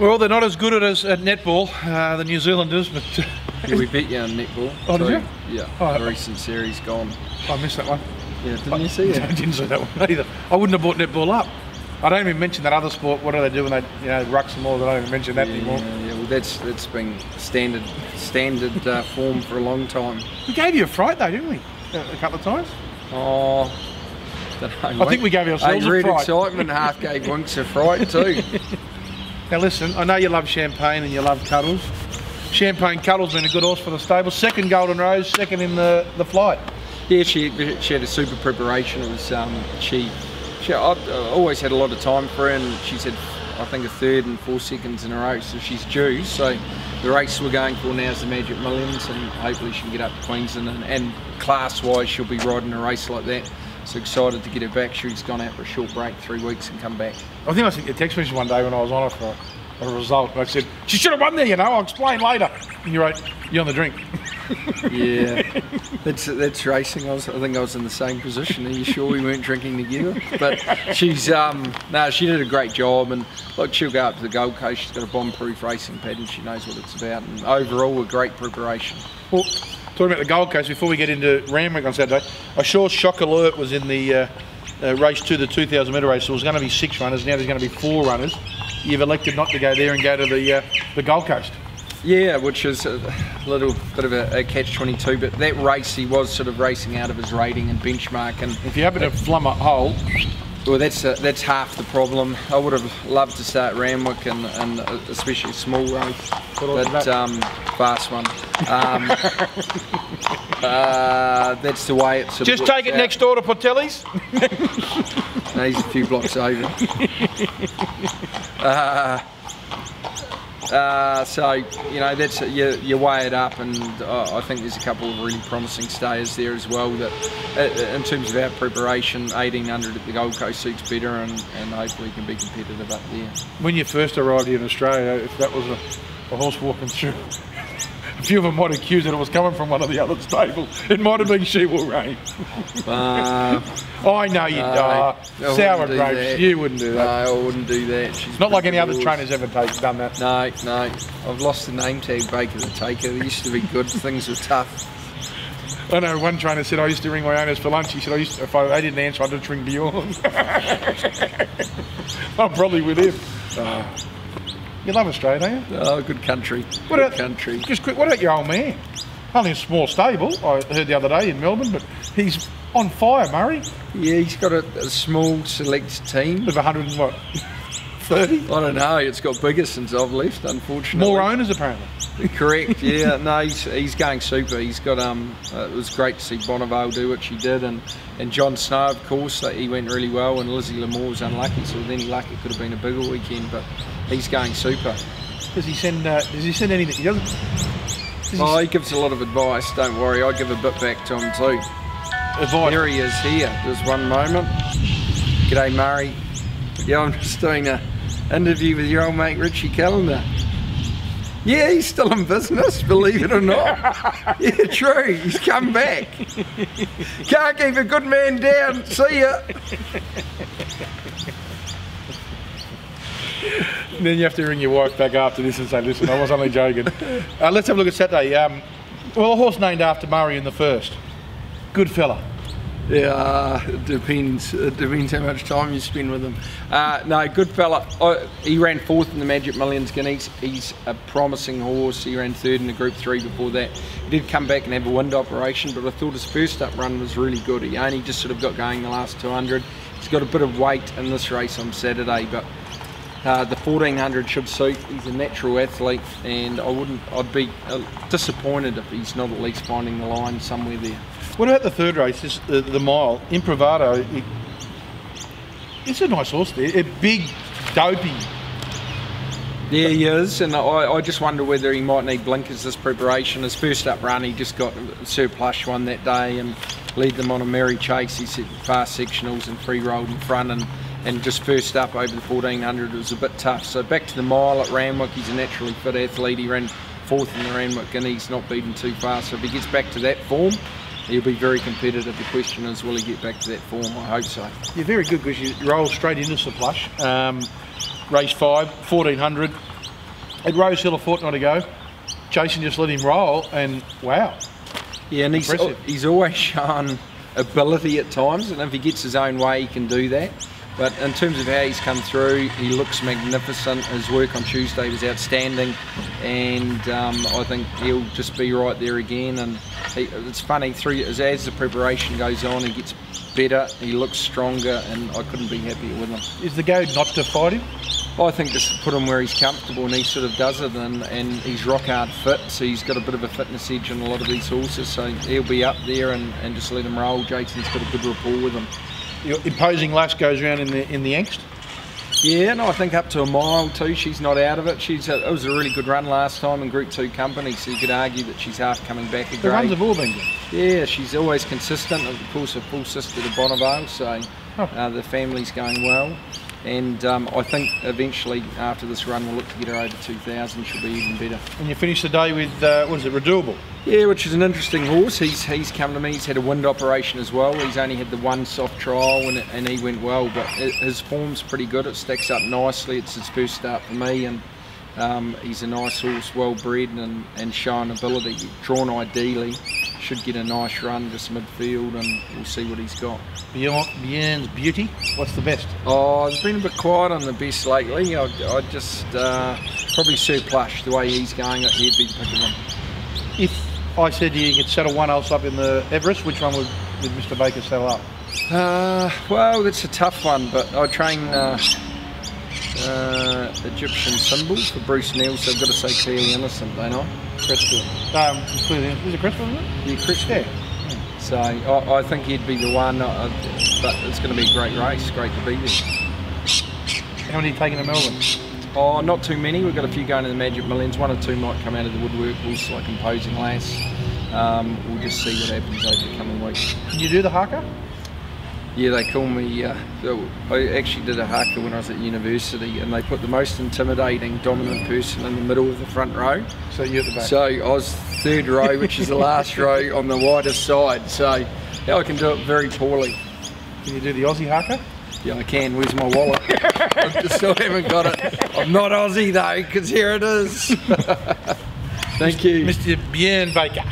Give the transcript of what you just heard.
Well, they're not as good at netball, the New Zealanders, but... Yeah, we beat you on netball. Oh, did you? Yeah, the recent series gone. I missed that one. Yeah, didn't you see it? I didn't see that one either. I wouldn't have brought netball up. I don't even mention that other sport. What do they do when they, rucks and all? I don't even mention that anymore. Yeah, well, that's been standard form for a long time. We gave you a fright though, didn't we? A couple of times. Oh, I think we gave ourselves a fright. Excitement, half gave Winks a fright too. Now listen, I know you love Champagne and you love Cuddles. Champagne Cuddles been a good horse for the stable. Second Golden Rose, second in the flight. Yeah, she had a super preparation. It was I've always had a lot of time for her, and she's had, I think, a 3rd and 4 seconds in a row, so she's due. So the race we're going for now is the Magic Millions, and hopefully she can get up to Queensland, and class-wise she'll be riding a race like that. So excited to get her back. She's gone out for a short break, 3 weeks, and come back. I think I sent you a text message one day when I was on it for a result, and I said, she should have won there, I'll explain later. And you wrote, you're on the drink. Yeah, that's racing. I think I was in the same position. Are you sure we weren't drinking together? But she's she did a great job, and look, she'll go up to the Gold Coast. She's got a bomb-proof racing pad, and she knows what it's about. And overall, a great preparation. Well, talking about the Gold Coast, before we get into Randwick on Saturday, I saw Shock Alert was in the race 2, the 2,000 metre race. So it was going to be 6 runners. Now there's going to be 4 runners. You've elected not to go there and go to the Gold Coast. Yeah, which is a little bit of a catch-22, but that race he was sort of racing out of his rating and benchmark. And if you happen to flum a hole, well, that's half the problem. I would have loved to start Randwick and especially a small race, but fast one. That's the way it's. Just take it next door to Portelli's. No, he's a few blocks over. So that's you weigh it up, and I think there's a couple of really promising stayers there as well. That in terms of our preparation, 1800 at the Gold Coast suits better, and hopefully can be competitive up there. When you first arrived here in Australia, if that was a horse walking through, a few of them might accuse that it was coming from one of the other stables. It might have been She Will Reign. I know you sour grapes. You wouldn't do that. No, I wouldn't do that. She's not like any other trainer's ever done that. No. I've lost the name tag, Baker the Taker. They used to be good. Things were tough. I know one trainer said I used to ring my owners for lunch. He said if they didn't answer, I'd just ring Bjorn. I'm probably with him. You love Australia, don't you? Oh, good country. Good country. Just quick, what about your old man? Only a small stable, I heard the other day in Melbourne, but he's on fire, Murray. Yeah, he's got a small select team. Of 130? I don't know, it's got bigger since I've left, unfortunately. More owners, apparently. Correct, yeah. No, he's going super. He's got, it was great to see Bonnevale do what she did, and John Snow, of course, he went really well, and Lizzie Lamore was unlucky, so with any luck it could have been a bigger weekend, but he's going super. Does he send anything? He doesn't? He gives a lot of advice, don't worry, I give a bit back to him too. Advice? Here he is here, there's one moment. G'day Murray. Yeah, I'm just doing an interview with your old mate Richie Callender. Yeah, he's still in business, believe it or not. Yeah, true, he's come back. Can't keep a good man down, see ya. And then you have to ring your wife back after this and say, listen, I was only joking. Let's have a look at Saturday. Well, a horse named after Murray in the first. Goodfella. Yeah, it depends how much time you spend with him. No, Goodfella, he ran 4th in the Magic Millions Guineas. He's a promising horse. He ran 3rd in the Group 3 before that. He did come back and have a wind operation, but I thought his first up run was really good. He only just sort of got going the last 200. He's got a bit of weight in this race on Saturday, but the 1400 should suit. He's a natural athlete, and I'd be disappointed if he's not at least finding the line somewhere there. What about the third race, the mile? Impavido, it's a nice horse there. A big, dopey. Yeah, he is, and I just wonder whether he might need blinkers this preparation. His first up run, he just got Sir Plush one that day and led them on a merry chase. He said fast sectionals and free rolled in front, and just first up over the 1400 it was a bit tough. So back to the mile at Randwick, he's a naturally fit athlete. He ran 4th in the Randwick Guineas, not beaten too fast. So if he gets back to that form, he'll be very competitive. The question is, will he get back to that form? I hope so. You're very good because you roll straight into Sir Plush. Race 5, 1400. At Rose Hill a fortnight ago, Jason just let him roll, and wow. Yeah, and he's always shown ability at times, and if he gets his own way, he can do that. But in terms of how he's come through, he looks magnificent. His work on Tuesday was outstanding, and I think he'll just be right there again. And it's funny, as the preparation goes on, he gets better, he looks stronger, and I couldn't be happier with him. Is the go not to fight him? I think just to put him where he's comfortable, and he sort of does it, and he's rock hard fit, so he's got a bit of a fitness edge on a lot of these horses, so he'll be up there and just let him roll. Jason's got a good rapport with him. Your imposing lass goes around in the angst? Yeah, no, I think up to a mile too. She's not out of it. It was a really good run last time in Group 2 company, so you could argue that she's half coming back a grade. The runs have all been good. Yeah, she's always consistent. Of course, a full sister to Bonneville, so the family's going well. And I think eventually after this run we'll look to get her over 2,000. She'll be even better. And you finish the day with what is it, Redouble? Yeah, which is an interesting horse. He's come to me. He's had a wind operation as well. He's only had the one soft trial and he went well, but his form's pretty good. It stacks up nicely. It's his first start for me, and he's a nice horse, well bred and showing ability. Drawn ideally, should get a nice run just midfield, and we'll see what he's got. Bjorn's beauty. What's the best? Oh, it's been a bit quiet on the best lately. I just probably Sir Plush. The way he's going, he'd be the pick of him. If I said to you could saddle one else up in the Everest, which one would Mr. Baker saddle up? Well, that's a tough one, but I train Egyptian symbols for Bruce Neal, so I've got to say Clearly Innocent, don't I? Crestfield. Is it Crestfield, isn't it? Yeah, Crestfield. Yeah. So I think he'd be the one, but it's going to be a great race. Great to be there. How many are you taking to Melbourne? Oh, not too many. We've got a few going to the Magic Millions. One or two might come out of the woodwork. Horses like Imposing Lass. We'll just see what happens over the coming weeks. Can you do the haka? Yeah, they call me, I actually did a haka when I was at university, and they put the most intimidating dominant person in the middle of the front row. So you're at the back? So I was third row, which is the last row on the widest side, so yeah, I can do it very poorly. Can you do the Aussie haka? Yeah, I can. Where's my wallet? I still haven't got it. I'm not Aussie though, because here it is. Thank you. Mr. Bjorn Baker.